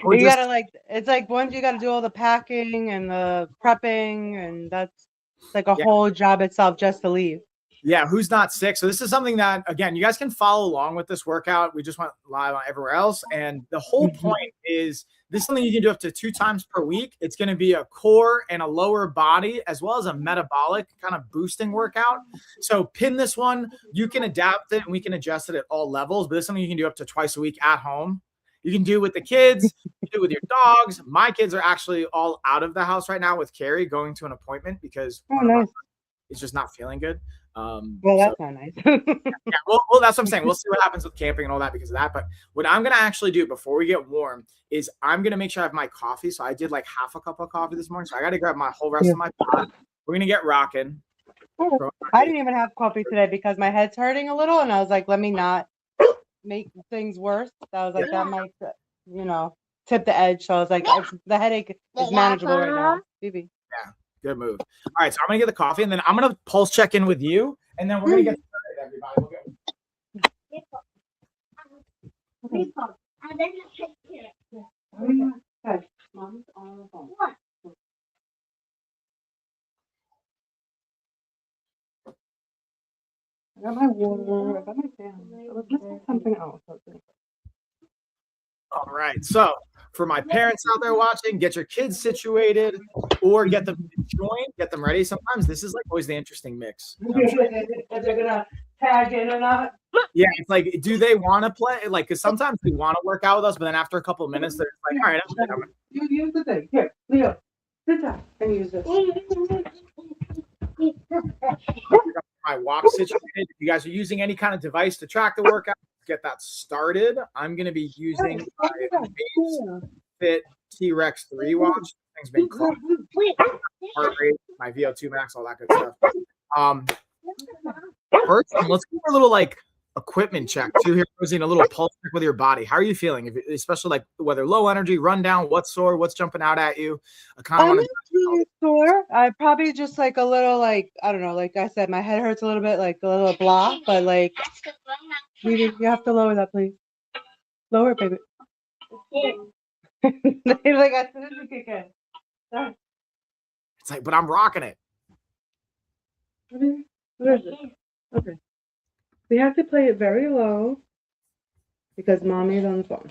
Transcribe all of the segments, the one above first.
Or You just gotta like, it's like once you gotta do all the packing and the prepping, and that's like a yeah. whole job itself just to leave. Yeah, who's not sick? So this is something that, again, you guys can follow along with this workout. We just went live on everywhere else. And the whole point Mhm. is this is something you can do up to 2 times per week. It's going to be a core and a lower body as well as a metabolic kind of boosting workout. So pin this one. You can adapt it and we can adjust it at all levels, but it's something you can do up to twice a week at home. You can do with the kids, you can do with your dogs. My kids are actually all out of the house right now with Carrie going to an appointment because Oh, one of them nice. is just not feeling good. Well, So that's not nice. yeah, well, that's what I'm saying. We'll see what happens with camping and all that because of that. But what I'm gonna actually do before we get warm is I'm gonna make sure I have my coffee. So I did like half a cup of coffee this morning. So I got to grab my whole rest Yeah. of my pot. We're gonna get rocking. I didn't even have coffee today because my head's hurting a little, and I was like, let me not make things worse. So I was Yeah, like, that might, you know, tip the edge. So I was like, the headache is manageable right now. Phoebe. yeah, good move. All right, so I'm gonna get the coffee and then I'm gonna pulse check in with you, and then we're gonna get started, everybody. We'll get Okay. Mom's on the phone. I got my water. I got my fan. Let's get something else. all right. So for my parents out there watching, get your kids situated or get them to join, get them ready. Sometimes this is like always the interesting mix. You know what I'm saying? If they're gonna tag in or not. Yeah, it's like, do they want to play? Like, because sometimes they want to work out with us, but then after a couple of minutes, they're just like, all right, I'm good. You use the thing. Here, Leo. Sit down and use this. My walk situated. If you guys are using any kind of device to track the workout, get that started. I'm going to be using my Base Fit T-Rex 3 watch. Thing's been clocked, heart rate, my VO2 max, all that good stuff. Um, First, let's do a little like equipment check too here, Rosie, and a little pulse check with your body. How are you feeling? Especially like whether low energy, rundown, what's sore, what's jumping out at you. I kind of I'm want not really sure. I probably just like a little like, I don't know, like I said, my head hurts a little bit, like a little block, but like you have to lower that, please. Lower it, baby. Like as soon as we kick in. Sorry. it's like, but I'm rocking it. What is it? Okay. We have to play it very low because mommy is on the phone.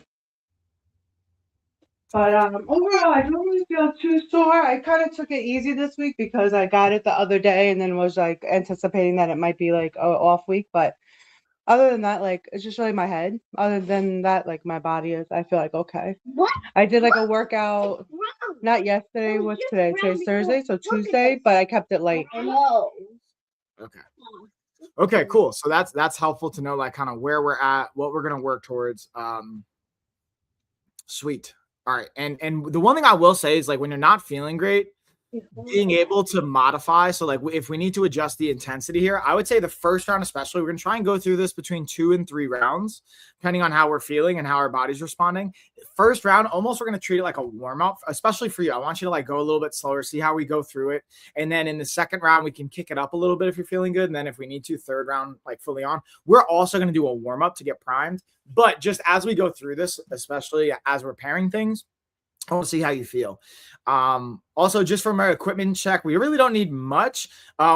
But overall, I don't really feel too sore. I kind of took it easy this week because I got it the other day and then was like anticipating that it might be like a off week. But other than that, like it's just really my head. Other than that, like my body is, I feel like okay. I did like a workout, not yesterday, what's today? Today's Thursday, so Tuesday, but I kept it light. Okay. Okay, cool. So that's helpful to know like kind of where we're at, what we're gonna work towards. Sweet. All right. And the one thing I will say is like when you're not feeling great, being able to modify. So like if we need to adjust the intensity here, I would say the first round, especially, we're going to try and go through this between 2 and 3 rounds, depending on how we're feeling and how our body's responding. First round, almost we're going to treat it like a warm up, especially for you. I want you to like go a little bit slower, see how we go through it. And then in the second round, we can kick it up a little bit if you're feeling good. And then if we need to, third round, like fully on, we're also going to do a warm up to get primed. But just as we go through this, especially as we're pairing things, I want to see how you feel. Also, just from our equipment check, we really don't need much.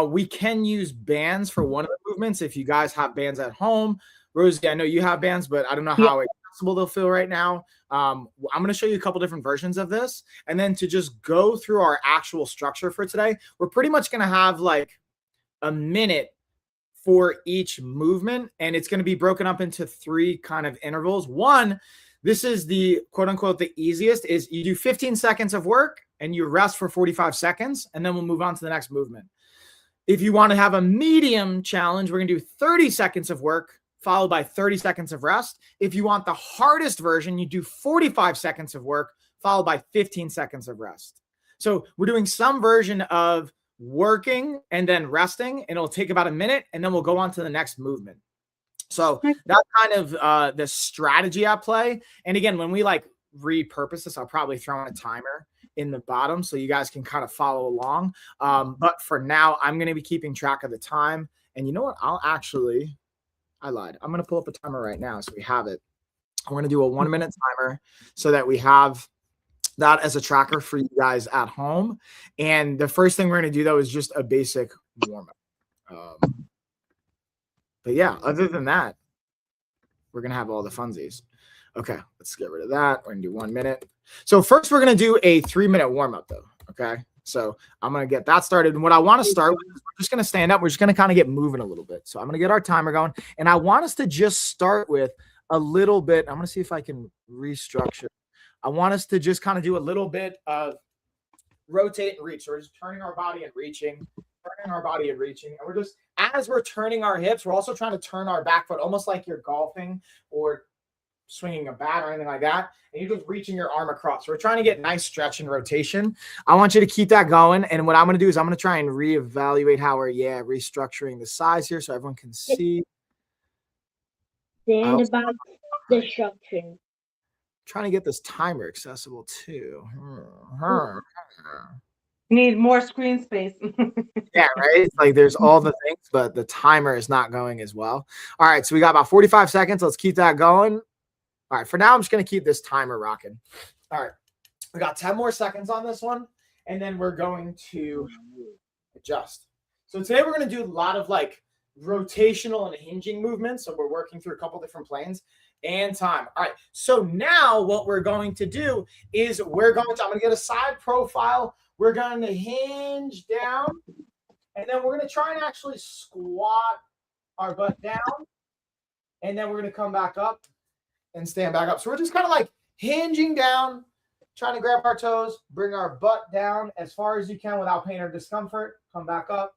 We can use bands for one of the movements if you guys have bands at home. Rosie, I know you have bands, but I don't know Yeah. how accessible they'll feel right now. I'm going to show you a couple different versions of this. And then to just go through our actual structure for today, we're pretty much going to have like a minute for each movement. And it's going to be broken up into 3 kind of intervals. One, this is the quote unquote the easiest is you do 15 seconds of work and you rest for 45 seconds and then we'll move on to the next movement. If you want to have a medium challenge, we're going to do 30 seconds of work followed by 30 seconds of rest. If you want the hardest version, you do 45 seconds of work followed by 15 seconds of rest. So we're doing some version of working and then resting, and it'll take about a minute and then we'll go on to the next movement. So that's kind of the strategy at play. And again, when we like repurpose this, I'll probably throw in a timer in the bottom so you guys can kind of follow along. But for now, I'm going to be keeping track of the time. And you know what? I lied. I'm going to pull up a timer right now so we have it. I'm going to do a 1-minute timer so that we have that as a tracker for you guys at home. And the first thing we're going to do, though, is just a basic warm-up. But yeah, other than that, we're going to have all the funsies. Okay, let's get rid of that. We're going to do 1 minute. So first, we're going to do a 3-minute warm-up, though. Okay, so I'm going to get that started. And what I want to start with is we're just going to stand up. We're just going to kind of get moving a little bit. So I'm going to get our timer going. And I want us to just start with a little bit. I'm going to see if I can restructure. I want us to just kind of do a little bit of rotate and reach. So we're just turning our body and reaching, turning our body and reaching. And we're just, as we're turning our hips, we're also trying to turn our back foot, almost like you're golfing or swinging a bat or anything like that. And you're just reaching your arm across. So we're trying to get nice stretch and rotation. I want you to keep that going. And what I'm going to do is I'm going to try and reevaluate how we're, restructuring the size here so everyone can see. And about destruction. Trying to get this timer accessible too. Need more screen space. Yeah, right. It's like there's all the things, but the timer is not going as well. All right, so we got about 45 seconds. Let's keep that going. All right, for now, I'm just going to keep this timer rocking. All right, we got 10 more seconds on this one, and then we're going to adjust. So today we're going to do a lot of like rotational and hinging movements. So we're working through a couple different planes and time. All right, so now what we're going to do is I'm going to get a side profile. We're going to hinge down, and then we're going to try and actually squat our butt down, and then we're going to come back up and stand back up. So we're just kind of like hinging down, trying to grab our toes, bring our butt down as far as you can without pain or discomfort, come back up,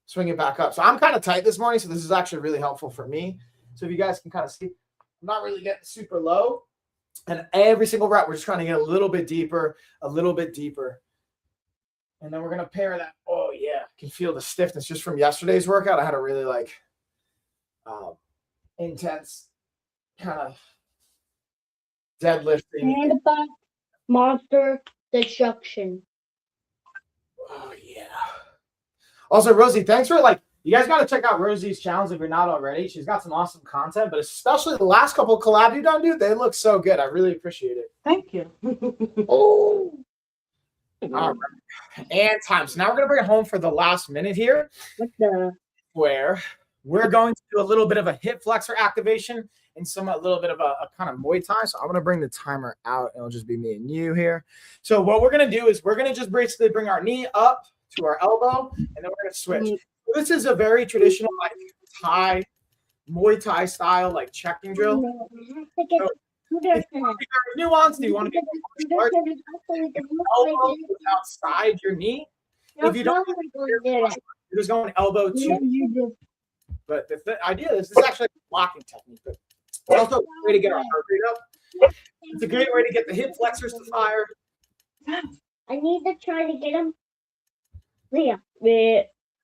swing it back up. So I'm kind of tight this morning, so this is actually really helpful for me. So if you guys can kind of see, I'm not really getting super low. And every single rep, we're just trying to get a little bit deeper, a little bit deeper. And then we're going to pair that. Oh, yeah. I can feel the stiffness just from yesterday's workout. I had a really intense kind of deadlifting. And about monster destruction. Oh, yeah. Also, Rosie, thanks for you guys got to check out Rosie's channels if you're not already. She's got some awesome content, but especially the last couple of collabs you've done, dude, they look so good. I really appreciate it. Thank you. Oh. All right. And time. So now we're going to bring it home for the last minute here. Where we're going to do a little bit of a hip flexor activation and a little bit of a kind of Muay Thai. So I'm going to bring the timer out, and it'll just be me and you here. So what we're going to do is we're going to just basically bring our knee up to our elbow, and then we're going to switch. So this is a very traditional Muay Thai style checking drill. So it's very nuanced. Do you want to get elbow outside your knee? If you don't, you're just going elbow to. But the idea is this is actually a blocking technique. But it's also a way to get our heart rate up. It's a great way to get the hip flexors to fire. I need to try to get them. Yeah.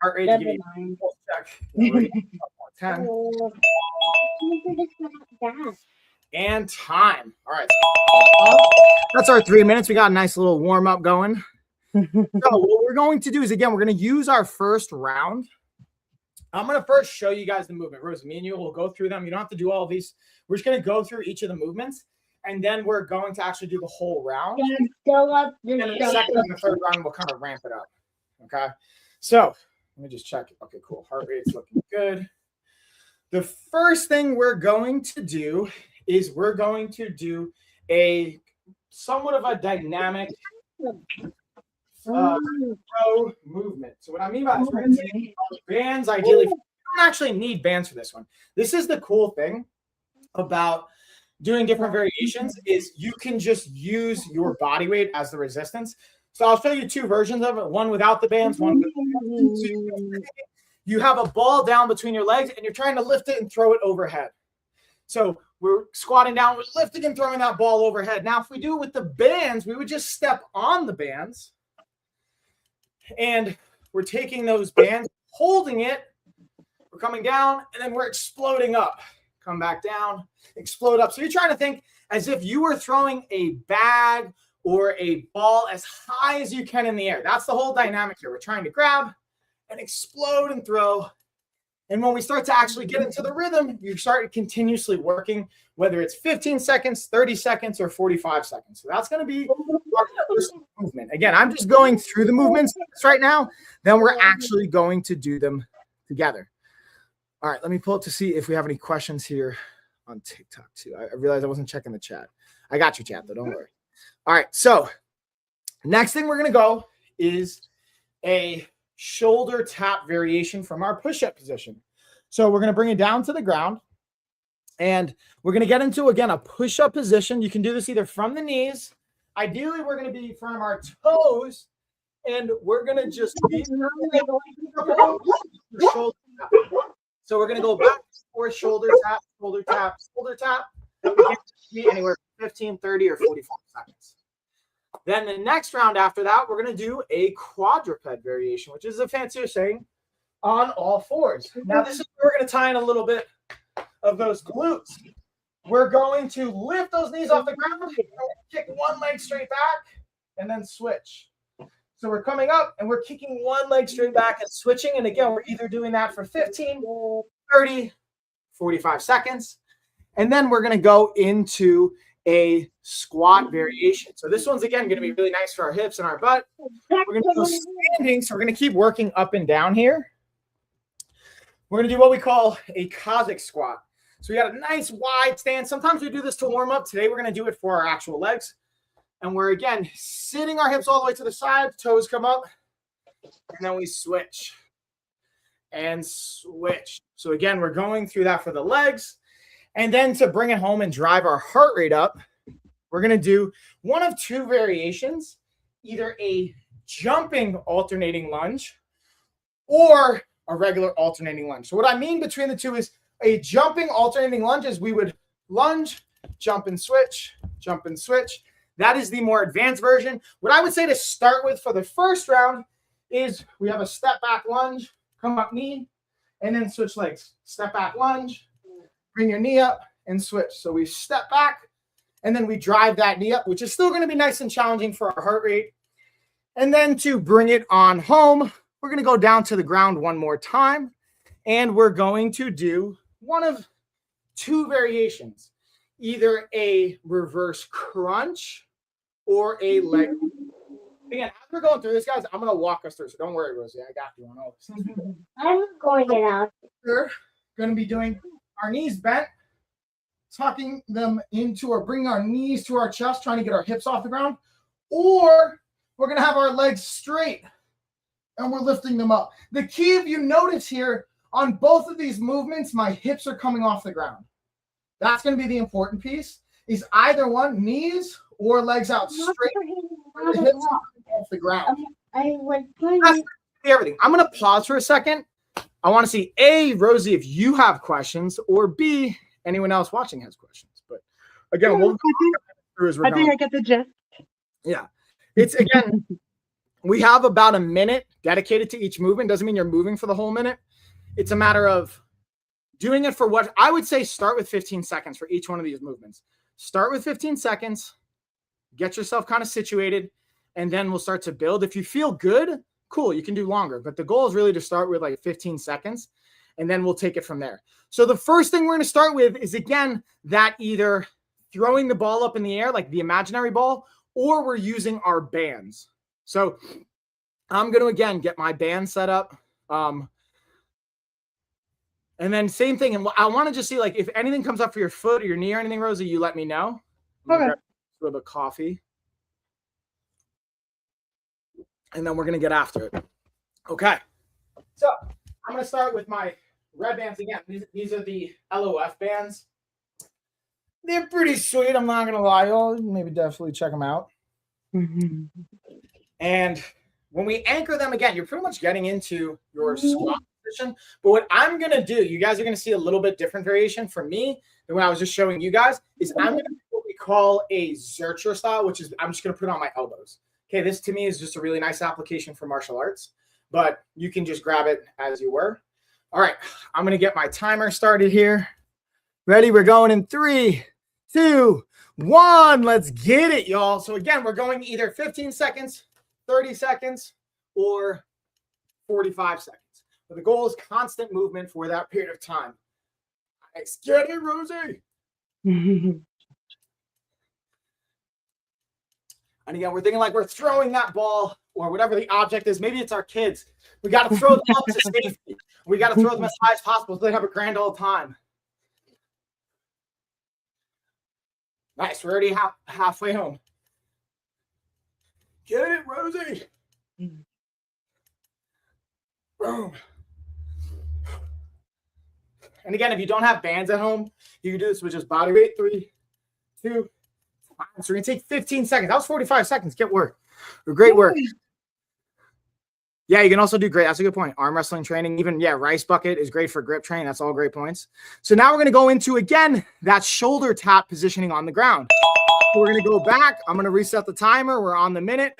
Heart rate to give you a full check. 10. And time. All right. That's our 3 minutes. We got a nice little warm up going. So what we're going to do is, again, we're going to use our first round. I'm going to first show you guys the movement. Rosie, me and you will go through them. You don't have to do all of these. We're just going to go through each of the movements, and then we're going to actually do the whole round. And then the second and the third round, we'll kind of ramp it up. Okay. So let me just check. Okay, cool. Heart rate's looking good. The first thing we're going to do is we're going to do a somewhat of a dynamic throw movement. So what I mean by that is we're going to take bands ideally. You don't actually need bands for this one. This is the cool thing about doing different variations is you can just use your body weight as the resistance. So I'll show you two versions of it, one without the bands, one with the bands. You have a ball down between your legs, and you're trying to lift it and throw it overhead. So we're squatting down, we're lifting and throwing that ball overhead. Now, if we do it with the bands, we would just step on the bands, and we're taking those bands, holding it, we're coming down, and then we're exploding up. Come back down, explode up. So you're trying to think as if you were throwing a bag or a ball as high as you can in the air. That's the whole dynamic here. We're trying to grab and explode and throw And when we start to actually get into the rhythm, you start continuously working, whether it's 15 seconds, 30 seconds, or 45 seconds. So that's going to be our first movement. Again, I'm just going through the movements right now. Then we're actually going to do them together. All right, let me pull up to see if we have any questions here on TikTok too. I realized I wasn't checking the chat. I got you, chat, though. Don't worry. All right, so next thing we're going to go is a shoulder tap variation from our push-up position. So we're going to bring it down to the ground, and we're going to get into, again, a push-up position. You can do this either from the knees. Ideally, we're going to be from our toes, and we're going to just be shoulder tap. So we're going to go back for shoulder tap, shoulder tap, shoulder tap. Anywhere from 15, 30, or 45 seconds. Then the next round after that, we're going to do a quadruped variation, which is a fancier saying on all fours. Now, this is where we're going to tie in a little bit of those glutes. We're going to lift those knees off the ground, kick one leg straight back, and then switch. So we're coming up, and we're kicking one leg straight back and switching. And again, we're either doing that for 15, 30, 45 seconds. And then we're going to go into a squat variation. So this one's, again, going to be really nice for our hips and our butt. We're going to go standing, so we're going to keep working up and down here. We're going to do what we call a Cossack squat. So we got a nice wide stance. Sometimes we do this to warm up. Today, we're going to do it for our actual legs. And we're, again, sitting our hips all the way to the side, toes come up, and then we switch and switch. So, again, we're going through that for the legs. And then to bring it home and drive our heart rate up, we're going to do one of two variations, either a jumping alternating lunge or a regular alternating lunge. So what I mean between the two is a jumping alternating lunge is we would lunge, jump and switch, jump and switch. That is the more advanced version. What I would say to start with for the first round is we have a step back lunge, come up knee, and then switch legs. Step back lunge, bring your knee up and switch. So we step back and then we drive that knee up, which is still going to be nice and challenging for our heart rate. And then to bring it on home, we're going to go down to the ground one more time. And we're going to do one of two variations, either a reverse crunch or a leg. Again, as we're going through this, guys, I'm going to walk us through. So don't worry, Rosie. I got you on all this. I'm going to get out. We're going to be doing our knees bent, tucking them into or bringing our knees to our chest, trying to get our hips off the ground. Or we're going to have our legs straight and we're lifting them up. The key, if you notice here, on both of these movements, my hips are coming off the ground. That's going to be the important piece, is either one, knees or legs out straight. The hips off the ground. I was That's everything. I'm going to pause for a second. I want to see, A, Rosie, if you have questions, or B, anyone else watching has questions. But again, we'll go through as we're going. I think I get the gist. Yeah. It's, again, we have about a minute dedicated to each movement. Doesn't mean you're moving for the whole minute. It's a matter of doing it for what I would say start with 15 seconds for each one of these movements. Start with 15 seconds, get yourself kind of situated, and then we'll start to build. If you feel good, cool, you can do longer. But the goal is really to start with like 15 seconds, and then we'll take it from there. So the first thing we're going to start with is, again, that either throwing the ball up in the air, like the imaginary ball, or we're using our bands. So I'm going to, again, get my band set up. And then same thing. And I want to just see, like, if anything comes up for your foot or your knee or anything, Rosie, you let me know. Okay. A little bit of coffee. And then we're going to get after it. Okay. So I'm going to start with my red bands again. These are the LOF bands. They're pretty sweet. I'm not going to lie. You'll maybe definitely check them out. Mm-hmm. And when we anchor them again, you're pretty much getting into your squat position. But what I'm going to do, you guys are going to see a little bit different variation from me than what I was just showing you guys, is I'm going to do what we call a Zercher style, which is I'm just going to put it on my elbows. Okay, this to me is just a really nice application for martial arts, but you can just grab it as you were. All right, I'm going to get my timer started here. Ready? We're going in 3, 2, 1. Let's get it, y'all. So again, we're going either 15 seconds, 30 seconds, or 45 seconds. But the goal is constant movement for that period of time. Nice. Get it, Rosie. And again, we're thinking like we're throwing that ball or whatever the object is. Maybe it's our kids. We got to throw them up to safety. We got to throw them as high as possible so they have a grand old time. Nice. We're already halfway home. Get it, Rosie. Boom. And again, if you don't have bands at home, you can do this with just body weight. 3, 2, 1. So we're going to take 15 seconds. That was 45 seconds. Get work. Great work. Yeah, you can also do great. That's a good point. Arm wrestling training, even, rice bucket is great for grip training. That's all great points. So now we're going to go into, again, that shoulder tap positioning on the ground. So we're going to go back. I'm going to reset the timer. We're on the minute.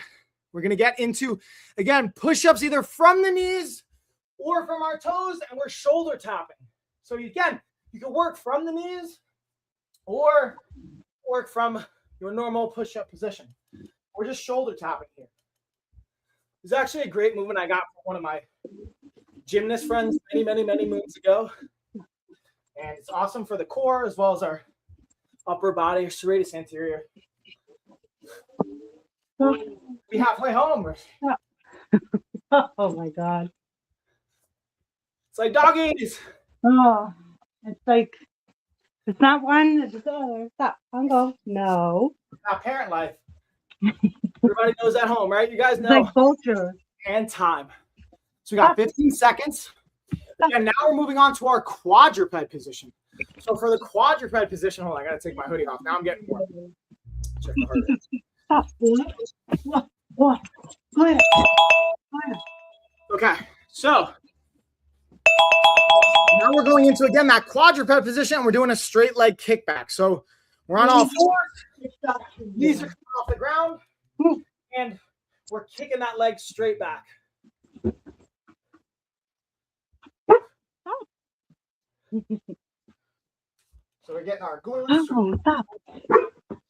We're going to get into, again, push-ups either from the knees or from our toes, and we're shoulder tapping. So again, you can work from the knees or work from your normal push-up position. We're just shoulder tapping here. It's actually a great movement I got from one of my gymnast friends many moons ago. And it's awesome for the core as well as our upper body, serratus anterior. We halfway home. Oh my God. It's like doggies. Oh, it's like, it's not one, it's the other. Stop. Go. No. Not parent life. Everybody knows at home, right? You guys know. It's like vulture. And time. So we got 15 seconds. And now we're moving on to our quadruped position. So for the quadruped position, hold on, I got to take my hoodie off. Now I'm getting warm. Check my heart rate. Stop. What? Okay, so now we're going into, again, that quadruped position. We're doing a straight leg kickback. So we're on all fours. Knees are coming off the ground. And we're kicking that leg straight back. So we're getting our glutes. Oh, stop.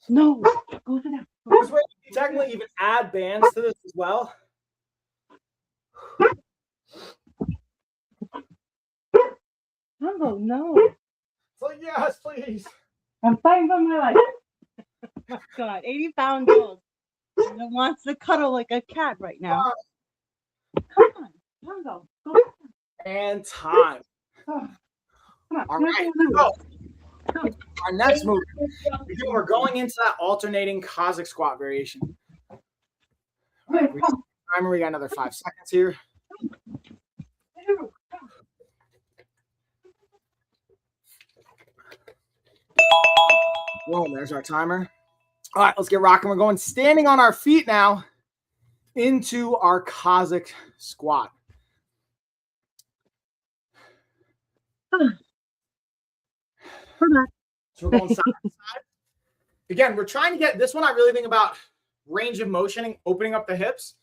No. Go to that. This way you can technically even add bands to this as well. Oh, no. So yes, please. I'm fighting for my life. Oh, God, 80-pound dog. And it wants to cuddle like a cat right now. Come on. Go. And time. Oh. Come on. All right. So our next move, we're going into that alternating Cossack squat variation. Right, we got another 5 seconds here. Boom, there's our timer. All right, let's get rocking. We're going standing on our feet now into our Cossack squat. So we're going side to side. Again, we're trying to get this one. I really think about range of motion and opening up the hips.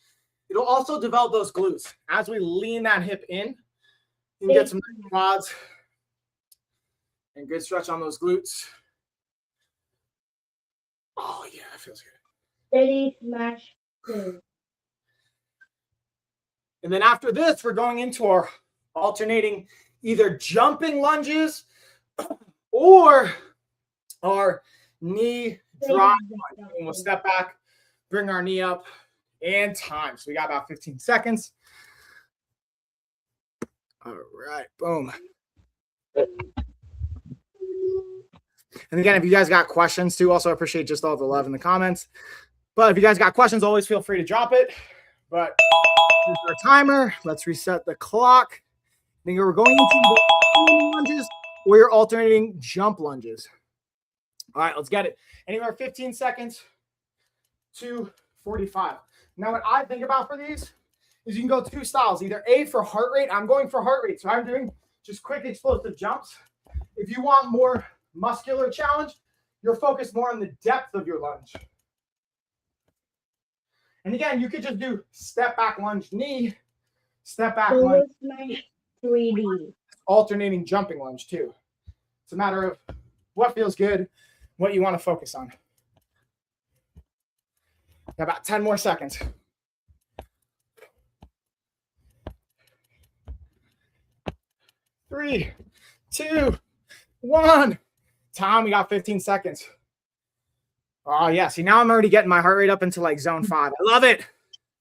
It'll also develop those glutes. As we lean that hip in, you can get some quads and good stretch on those glutes. Oh, yeah, that feels good. Steady smash. Boom. And then after this, we're going into our alternating either jumping lunges or our knee drop. And we'll step back, bring our knee up, and time. So we got about 15 seconds. All right, boom. And again, if you guys got questions too, also appreciate just all the love in the comments. But if you guys got questions, always feel free to drop it. But here's our timer. Let's reset the clock. I think we're going into lunges or you're alternating jump lunges. All right, let's get it. Anywhere 15 seconds to 45. Now, what I think about for these is you can go two styles. Either A for heart rate. I'm going for heart rate. So I'm doing just quick explosive jumps. If you want more muscular challenge, you're focused more on the depth of your lunge. And again, you could just do step back lunge knee, step back lunge. My 3D. Alternating jumping lunge too. It's a matter of what feels good, what you want to focus on. About 10 more seconds. 3, 2, 1. Time, we got 15 seconds. Oh, yeah. See, now I'm already getting my heart rate up into like zone 5. I love it.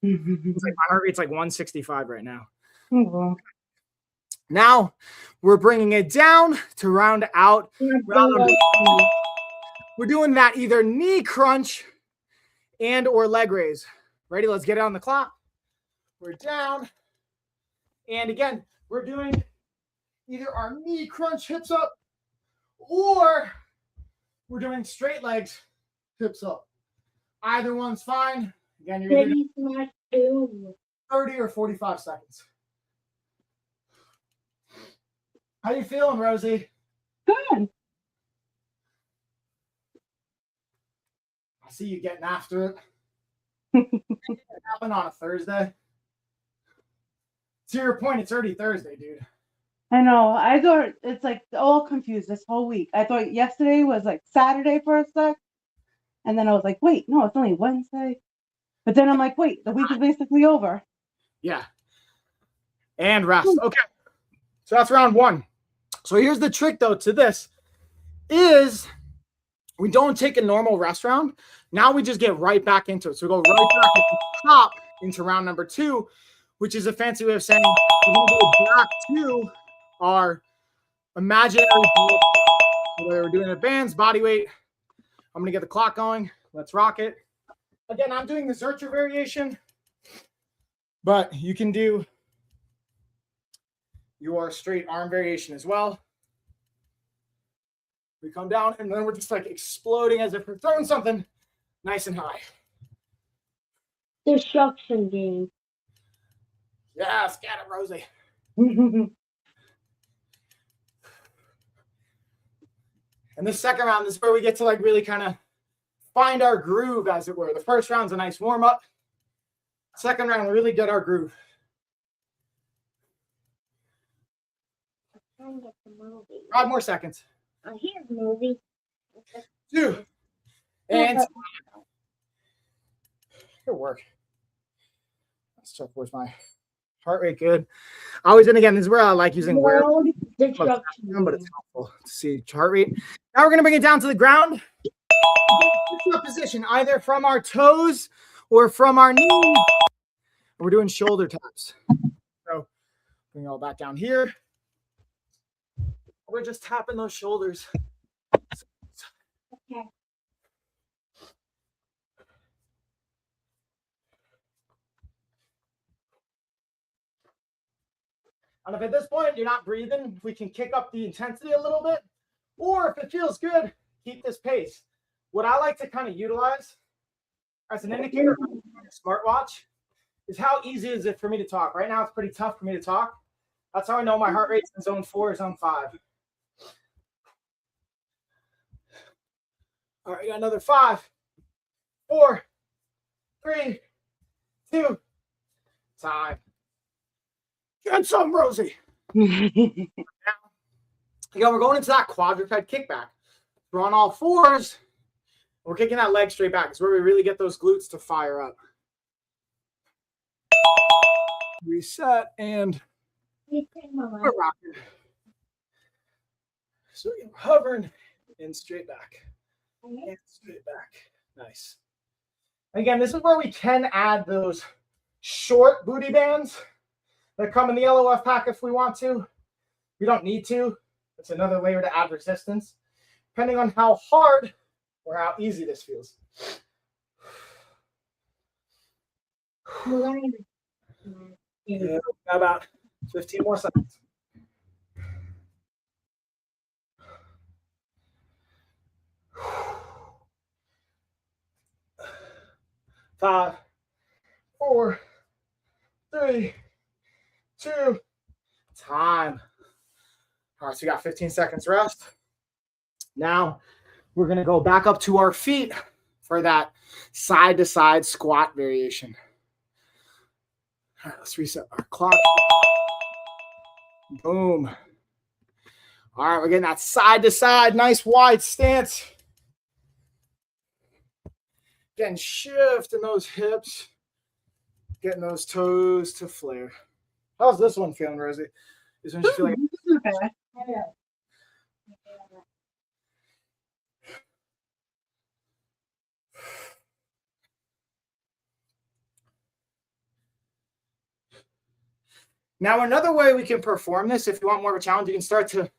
It's like my heart rate's like 165 right now. Now we're bringing it down to round out. We're doing that either knee crunch and or leg raise. Ready? Let's get it on the clock. We're down. And again, we're doing either our knee crunch, hips up, or we're doing straight legs, hips up. Either one's fine. Again, you're either doing 30 or 45 seconds. How you feeling, Rosie? Good. I see you getting after it. It happened on a Thursday. To your point, it's already Thursday, dude. I know. I thought it's like all confused this whole week. I thought yesterday was like Saturday for a sec. And then I was like, wait, no, it's only Wednesday. But then I'm like, wait, the week is basically over. Yeah. And rest. Okay. So that's round 1. So here's the trick, though, to this is we don't take a normal rest round. Now we just get right back into it. So we go right back at the top into round number 2, which is a fancy way of saying we're going to go back to our imaginary whether we're doing the bands, body weight. I'm going to get the clock going. Let's rock it. Again, I'm doing the Zercher variation, but you can do your straight arm variation as well. We come down and then we're just like exploding as if we're throwing something nice and high. Destruction game. Yes, get it, Rosie. And this second round, this is where we get to like really kind of find our groove, as it were. The first round's a nice warm up. Second round, we really get our groove. I'm trying to get the movie. 5 more seconds. Oh, here's the movie. 2. And good work. Let's check where's my heart rate. Good. Always, and again, this is where I like using wearable, Destruction. but it's helpful to see heart rate. Now we're going to bring it down to the ground. Position either from our toes or from our knees. We're doing shoulder taps. So bring it all back down here. We're just tapping those shoulders. Okay. And if at this point you're not breathing, we can kick up the intensity a little bit. Or if it feels good, keep this pace. What I like to kind of utilize as an indicator on a smartwatch is how easy is it for me to talk. Right now, it's pretty tough for me to talk. That's how I know my heart rate's in zone 4 or zone 5. All right, we got another 5, 4, 3, 2, time. Get some, Rosie. Again, we're going into that quadruped kickback. We're on all 4s. We're kicking that leg straight back. It's where we really get those glutes to fire up. Reset and we're rocking. So we're hovering and straight back. And straight back. Nice. Again, this is where we can add those short booty bands that come in the LOF pack if we want to. We don't need to. It's another layer to add resistance, depending on how hard or how easy this feels. Yeah, about 15 more seconds. Five, 4, 3, 2, time. All right, so we got 15 seconds rest. Now we're going to go back up to our feet for that side-to-side squat variation. All right, let's reset our clock. Boom. All right, we're getting that side-to-side, nice wide stance. Again, shifting those hips, getting those toes to flare. How's this one feeling, Rosie? This one feel like bad. Now, another way we can perform this, if you want more of a challenge, you can start to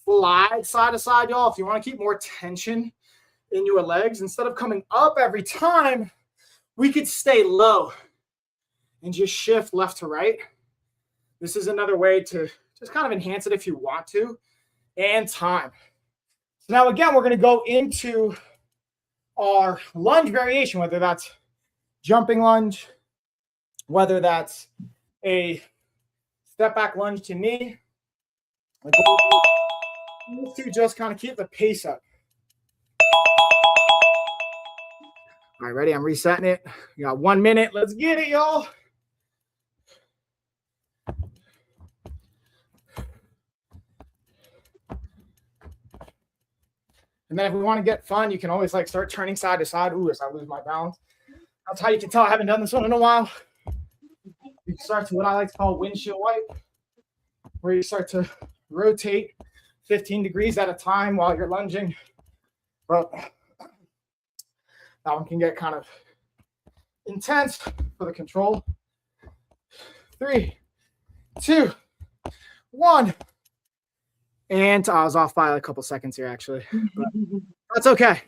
slide side to side, y'all. If you want to keep more tension in your legs, instead of coming up every time, we could stay low and just shift left to right. This is another way to just kind of enhance it if you want to, and time. So now, again, we're going to go into our lunge variation, whether that's jumping lunge, whether that's a step back lunge to knee. To just kind of keep the pace up. All right, ready? I'm resetting it. We got 1 minute. Let's get it, y'all. And then if we want to get fun, you can always like start turning side to side. Ooh, as I lose my balance. That's how you can tell I haven't done this one in a while. You can start to what I like to call windshield wipe, where you start to rotate 15 degrees at a time while you're lunging. But that one can get kind of intense for the control. 3, 2, 1. And I was off by a couple seconds here, actually. But that's okay.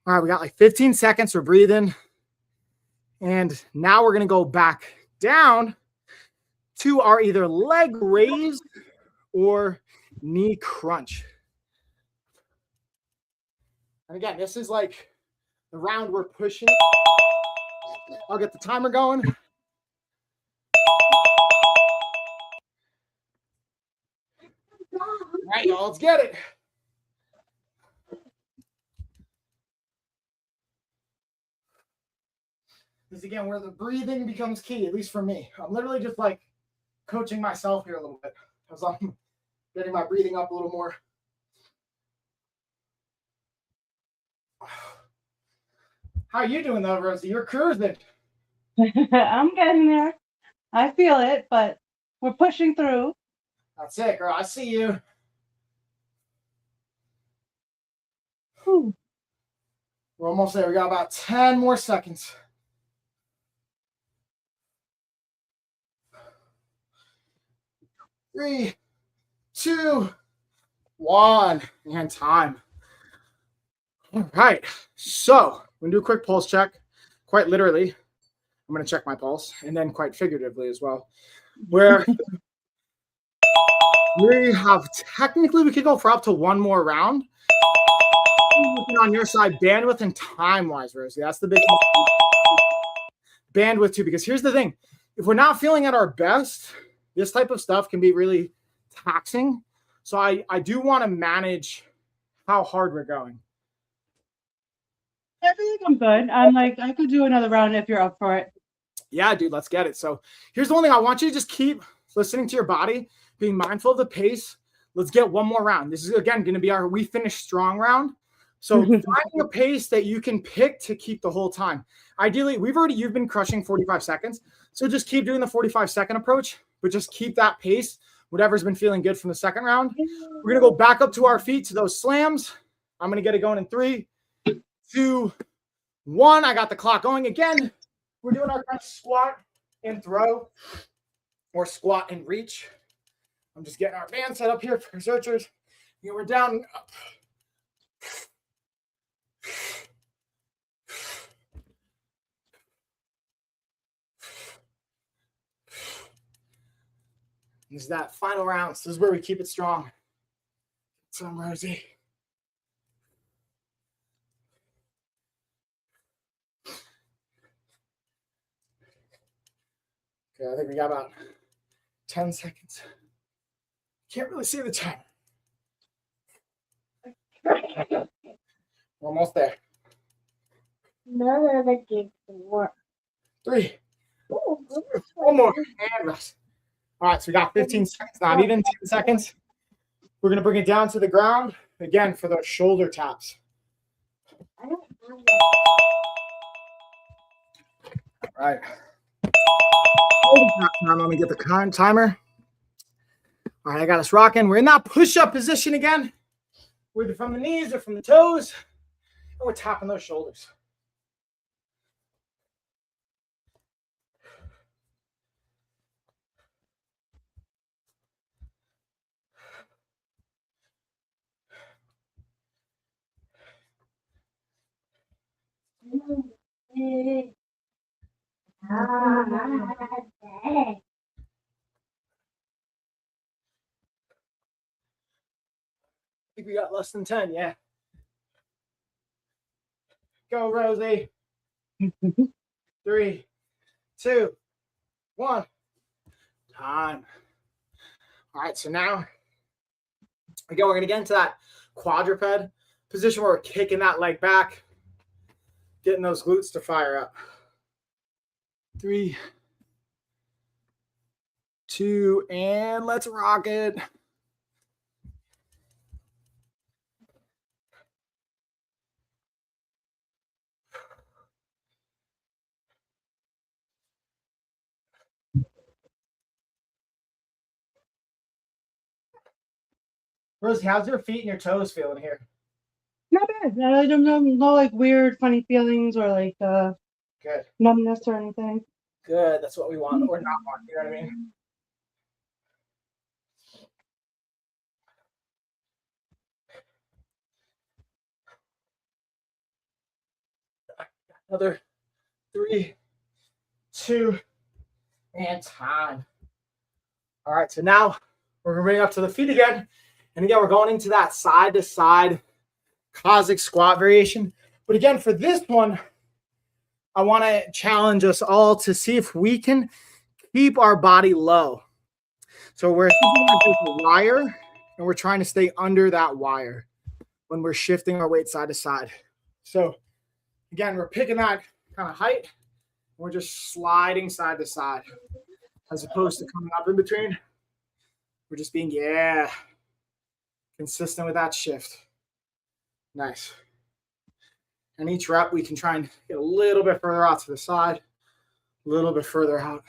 All right, we got like 15 seconds for breathing. And now we're going to go back down to our either leg raise or knee crunch. And again, this is like the round we're pushing. I'll get the timer going. All right, y'all, let's get it. This is again where the breathing becomes key, at least for me. I'm literally just like coaching myself here a little bit as I'm getting my breathing up a little more. How are you doing though, Rosie? You're cruising. I'm getting there. I feel it, but we're pushing through. That's it, girl. I see you. Whew. We're almost there. We got about 10 more seconds. Three, 2, 1, and time. All right. So we're going to do a quick pulse check. Quite literally, I'm going to check my pulse, and then quite figuratively as well. Where we have technically, we could go for up to one more round. On your side, bandwidth and time-wise, Rosie. That's the big bandwidth too, because here's the thing. If we're not feeling at our best, this type of stuff can be really taxing. So I do want to manage how hard we're going. I think I'm good. I'm like, I could do another round if you're up for it. Yeah, dude, let's get it. So here's the one thing I want you to just keep listening to your body, being mindful of the pace. Let's get one more round. This is, again, going to be our we finish strong round. So finding a pace that you can pick to keep the whole time. Ideally, you've been crushing 45 seconds. So just keep doing the 45-second approach, but just keep that pace, whatever's been feeling good from the second round. We're going to go back up to our feet to those slams. I'm going to get it going in 3, 2, 1. I got the clock going again. We're doing our kind of squat and throw or squat and reach. I'm just getting our band set up here for researchers. We're down and up. This is that final round. This is where we keep it strong. So, Rosie. Okay, I think we got about 10 seconds. Can't really see the time. We're almost there. None of the kids work. 3. One more. And rest. All right, so we got 15 seconds, not even 10 seconds. We're going to bring it down to the ground, again, for those shoulder taps. I don't have All right. Let me get the timer. All right, I got us rocking. We're in that push-up position again, whether from the knees or from the toes, and we're tapping those shoulders. I think we got less than 10, yeah. Go, Rosie. 3, 2, 1. Time. All right, so now, again, we're going to get into that quadruped position where we're kicking that leg back, getting those glutes to fire up. 3, 2, and let's rock it. Rosie, how's your feet and your toes feeling here? Not bad. I don't know, no like weird, funny feelings or like Good. numbness or anything. Good. That's what we want or not want. You know what I mean? Another 3, 2, and time. All right, so now we're going to bring it up to the feet again. And again, we're going into that side-to-side Cossack squat variation. But again, for this one, I want to challenge us all to see if we can keep our body low. So we're thinking like there's a wire, and we're trying to stay under that wire when we're shifting our weight side to side. So again, we're picking that kind of height. We're just sliding side to side as opposed to coming up in between. We're just being, consistent with that shift. Nice. And each rep, we can try and get a little bit further out to the side, a little bit further out.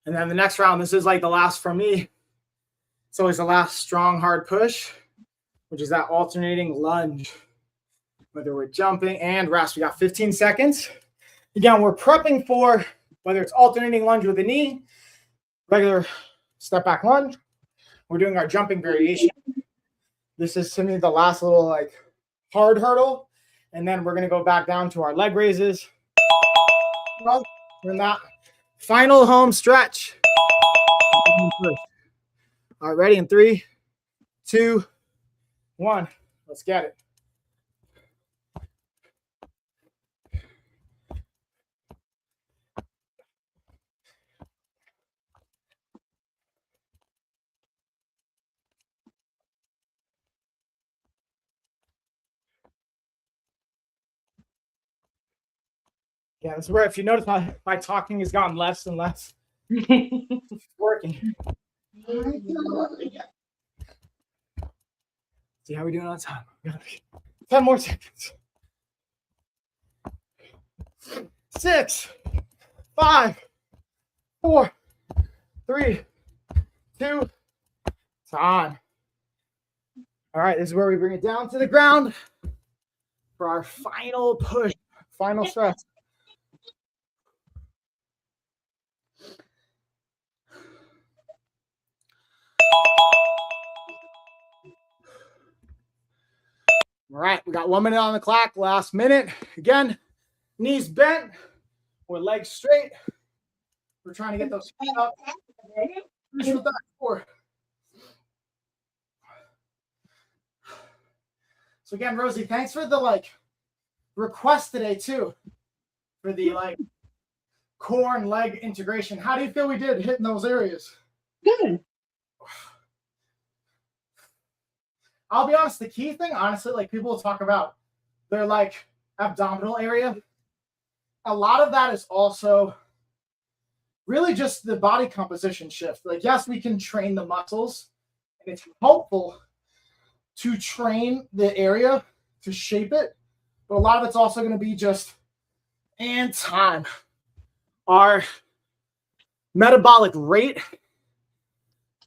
And then the next round, this is like the last for me. It's always the last strong, hard push, which is that alternating lunge. Whether we're jumping and rest, we got 15 seconds. Again, we're prepping for whether it's alternating lunge with the knee, regular step back lunge. We're doing our jumping variation. This is to me the last little like hard hurdle. And then we're going to go back down to our leg raises. Well, we're in that final home stretch. All right, ready in 3, 2, 1. Let's get it. Yeah, this is where if you notice my talking has gotten less and less. It's working. See how we doing on time? 10 more seconds. 6, 5, 4, 3, 2, time. All right, this is where we bring it down to the ground for our final push, final stretch. All right, we got 1 minute on the clock, last minute. Again, knees bent or legs straight. We're trying to get those feet up. Finish with that 4. So again, Rosie, thanks for the request today too, for the core and leg integration. How do you feel we did hitting those areas? Good. I'll be honest, the key thing, honestly, people talk about their abdominal area. A lot of that is also really just the body composition shift. Yes, we can train the muscles, and it's helpful to train the area to shape it, but a lot of it's also going to be just and time. Our metabolic rate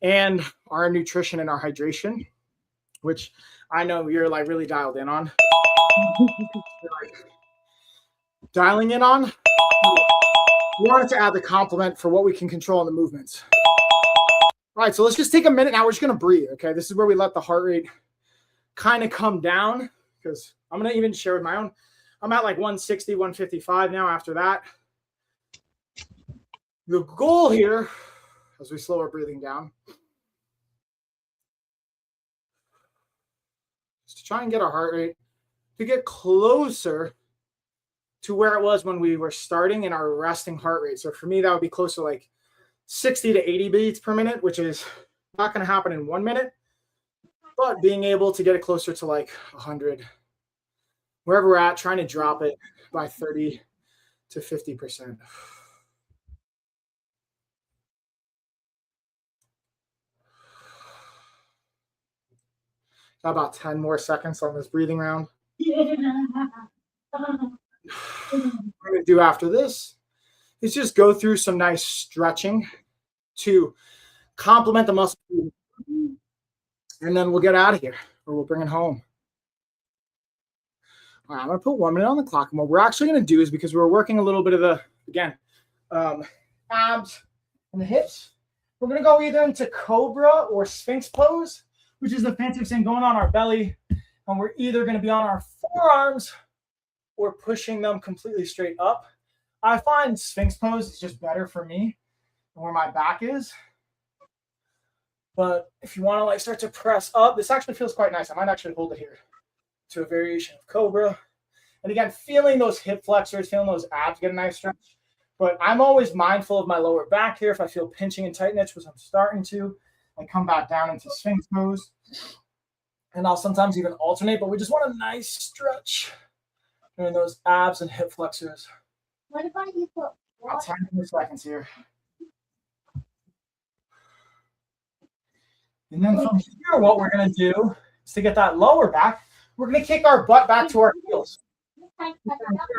and our nutrition and our hydration, which I know you're like really dialed in on. Dialing in on. We wanted to add the complement for what we can control in the movements. All right, so let's just take a minute now. We're just going to breathe, okay? This is where we let the heart rate kind of come down, because I'm going to even share with my own. I'm at like 160, 155 now after that. The goal here, as we slow our breathing down, is to try and get our heart rate to get closer to where it was when we were starting in our resting heart rate. So for me, that would be close to like 60 to 80 beats per minute, which is not going to happen in 1 minute, but being able to get it closer to like 100, wherever we're at, trying to drop it by 30 to 50%. About 10 more seconds on this breathing round. What we're going to do after this is just go through some nice stretching to complement the muscle, and then we'll get out of here, or we'll bring it home. All right, I'm going to put 1 minute on the clock, and what we're actually going to do is, because we're working a little bit of the, again, abs and the hips, we're going to go either into cobra or sphinx pose, which is the fancy of saying going on our belly, and we're either going to be on our forearms or pushing them completely straight up. I find sphinx pose is just better for me where my back is. But if you want to like start to press up, this actually feels quite nice. I might actually hold it here to a variation of cobra. And again, feeling those hip flexors, feeling those abs get a nice stretch. But I'm always mindful of my lower back here. If I feel pinching and tightness, which I'm starting to, I come back down into sphinx pose. And I'll sometimes even alternate, but we just want a nice stretch during those abs and hip flexors. What about you put About 10 more seconds here. And then from here, what we're going to do is to get that lower back, we're going to kick our butt back to our heels. Kick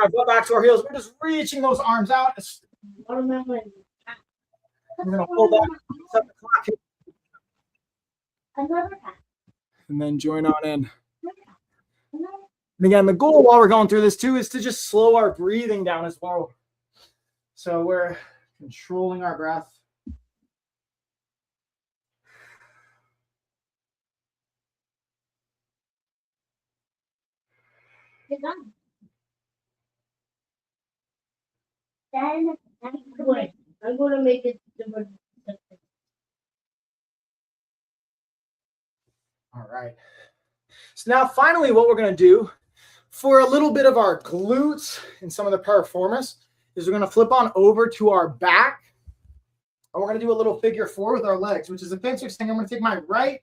our butt back to our heels. We're just reaching those arms out. We're going to hold that. Set the clock. And then join on in. And again, the goal while we're going through this too is to just slow our breathing down as well. So we're controlling our breath. Then I'm going to make it different. All right. So now finally what we're going to do for a little bit of our glutes and some of the piriformis is we're going to flip on over to our back. And we're going to do a little figure four with our legs, which is a fancy thing. I'm going to take my right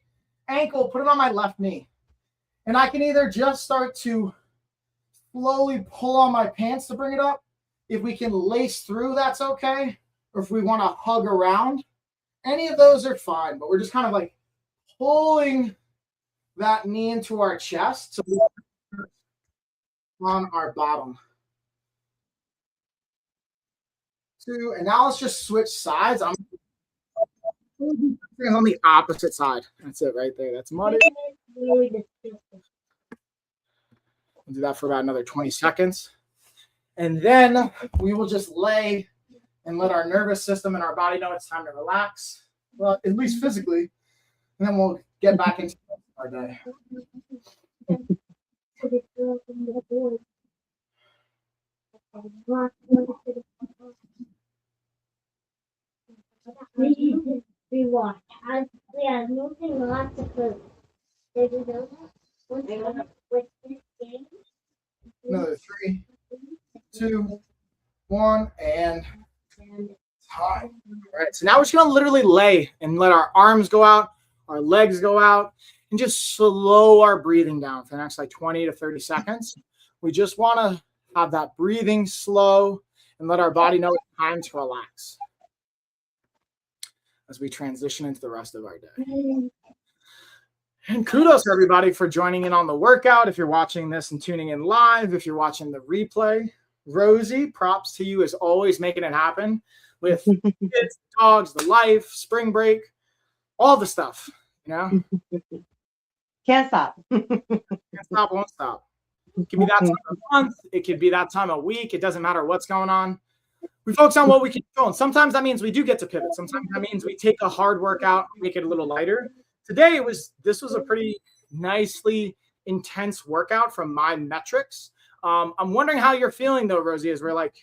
ankle, put it on my left knee. And I can either just start to slowly pull on my pants to bring it up. If we can lace through, that's okay. Or if we want to hug around, any of those are fine. But we're just kind of like pulling that knee into our chest so we're on our bottom. Two, and now let's just switch sides. I'm on the opposite side. That's it right there. That's muddy. We'll do that for about another 20 seconds. And then we will just lay and let our nervous system and our body know it's time to relax. Well, at least physically. And then we'll get back into our day. We watch. We are moving lots of food. Did you know that? With this game? Another 3, 2, 1, and time. All right, so now we're just going to literally lay and let our arms go out, our legs go out, and just slow our breathing down for the next like 20 to 30 seconds. We just want to have that breathing slow and let our body know it's time to relax as we transition into the rest of our day. And kudos to everybody for joining in on the workout. If you're watching this and tuning in live, if you're watching the replay, Rosie, props to you as always, making it happen with kids, dogs, the life, spring break, all the stuff. You know, Can't stop. can't stop, won't stop. It could be that time of month. It could be that time of week. It doesn't matter what's going on. We focus on what we can control. And sometimes that means we do get to pivot. Sometimes that means we take a hard workout, make it a little lighter. Today this was a pretty nicely intense workout from my metrics. I'm wondering how you're feeling though, Rosie, as we're like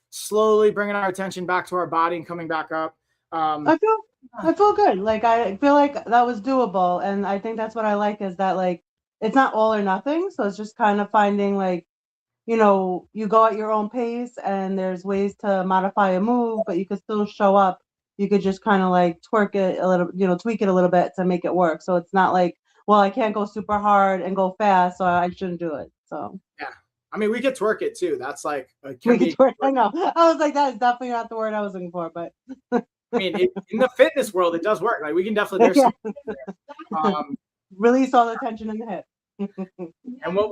slowly bringing our attention back to our body and coming back up. I feel good. Like I feel like that was doable, and I think that's what I like is that like it's not all or nothing. So it's just kind of finding like, you know, you go at your own pace, and there's ways to modify a move, but you could still show up. You could just kind of like twerk it a little, you know, tweak it a little bit to make it work. So it's not like, well, I can't go super hard and go fast, so I shouldn't do it. So yeah, I mean, we could twerk it too. That's like we can twerk. I know. I was like, that is definitely not the word I was looking for, but I mean, in the fitness world, it does work. Like we can definitely there's something there. Release all the tension in the hip. And what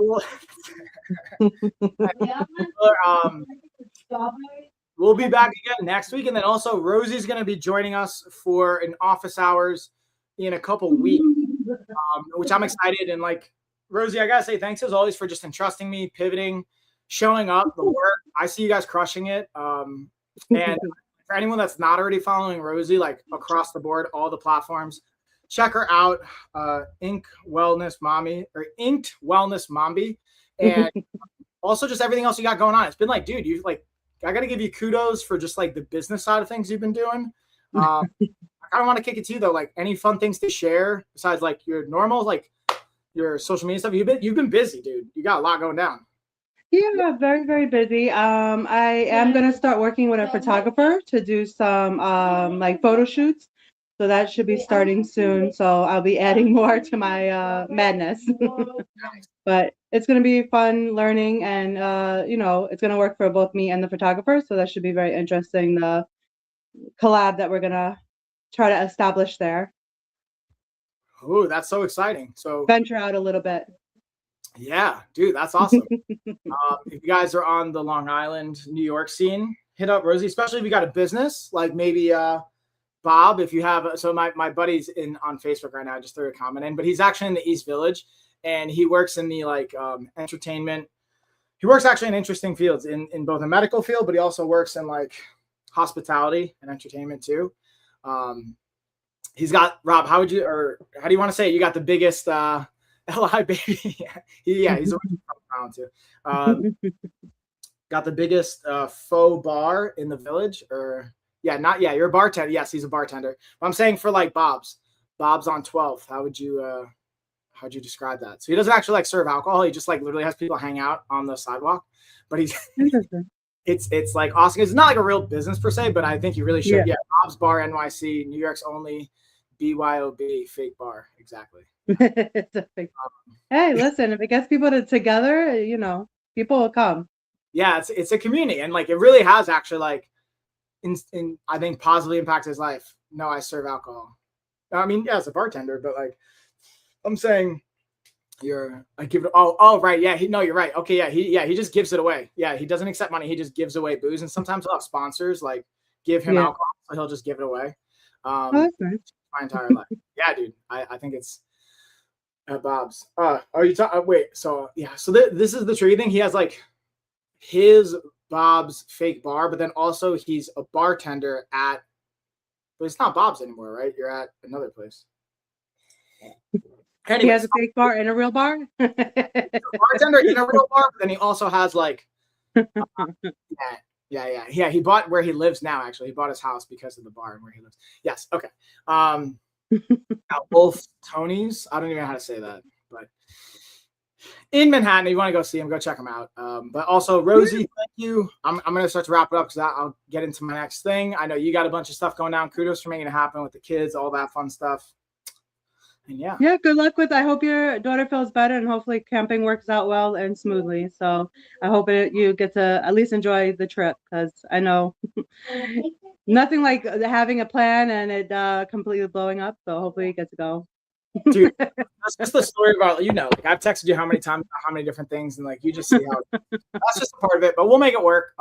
we'll be back again next week, and then also Rosie's going to be joining us for an office hours in a couple weeks, which I'm excited. And like Rosie, I gotta say thanks as always for just entrusting me, pivoting, showing up, the work. I see you guys crushing it. And for anyone that's not already following Rosie, like across the board, all the platforms, check her out, Inked Wellness Mommy, and also just everything else you got going on. It's been like, dude, you like, I got to give you kudos for just like the business side of things you've been doing. I kind of want to kick it to you though. Like any fun things to share besides like your normal, like your social media stuff. You've been busy, dude. You got a lot going down. Yeah, very, very busy. I am gonna start working with a photographer to do some like photo shoots. So that should be starting soon. So I'll be adding more to my madness. But it's gonna be fun learning, and you know, it's gonna work for both me and the photographer. So that should be very interesting. The collab that we're gonna try to establish there. Oh, that's so exciting. So Venture out a little bit. yeah, dude, that's awesome. If you guys are on the Long Island, New York scene, hit up Rosie, especially if you got a business, like maybe Bob, if you have. So my buddy's on Facebook right now. I just threw a comment in, but he's actually in the East Village, and he works in the like entertainment. He works actually in interesting fields in both a medical field, but he also works in like hospitality and entertainment too. He's got Rob. How do you want to say it? You got the biggest LI baby. Yeah, he's around too. Got the biggest faux bar in the village, or you're a bartender. Yes, he's a bartender. But I'm saying for like Bob's on 12th. How'd you describe that? So he doesn't actually like serve alcohol. He just like literally has people hang out on the sidewalk. But he's it's like awesome. It's not like a real business per se, but I think you really should. Yeah, Bob's Bar NYC, New York's only BYOB fake bar. Exactly. It's a fake. Hey, listen, if it gets people together, you know, people will come. Yeah, it's a community, and like it really has actually like in I think positively impacted his life. No, I serve alcohol. I mean, yeah, as a bartender, but like I'm saying I give it. Oh, right. Yeah. You're right. Okay. Yeah. He just gives it away. Yeah. He doesn't accept money. He just gives away booze. And sometimes he'll have sponsors like give him alcohol. So he'll just give it away. That's nice. My entire life. Yeah, dude. I think it's at Bob's. Are you talking? Wait. So yeah. So this is the tricky thing. He has like his Bob's fake bar, but then also he's a bartender but it's not Bob's anymore, right? You're at another place. Anyways, he has a fake bar and a real bar. A bartender in a real bar, but then he also has like, yeah. He bought where he lives now. Actually, he bought his house because of the bar and where he lives. Yes. Okay. Wolf Tony's. I don't even know how to say that, but in Manhattan, if you want to go see him, go check him out. But also Rosie, thank you. I'm gonna start to wrap it up because I'll get into my next thing. I know you got a bunch of stuff going down. Kudos for making it happen with the kids, all that fun stuff. And yeah, good luck with. I hope your daughter feels better, and hopefully camping works out well and smoothly. So I hope you get to at least enjoy the trip, because I know nothing like having a plan and it completely blowing up. So hopefully you get to go. Dude, that's just the story about, you know, like I've texted you how many times, how many different things, and like you just see how that's just a part of it, but we'll make it work.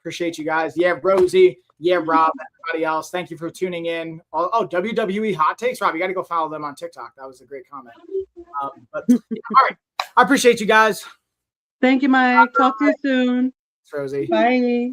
Appreciate you guys. Yeah, Rosie. Yeah, Rob. Everybody else. Thank you for tuning in. Oh, WWE Hot Takes. Rob, you got to go follow them on TikTok. That was a great comment. But yeah, all right. I appreciate you guys. Thank you, Mike. Talk to you soon. It's Rosie. Bye.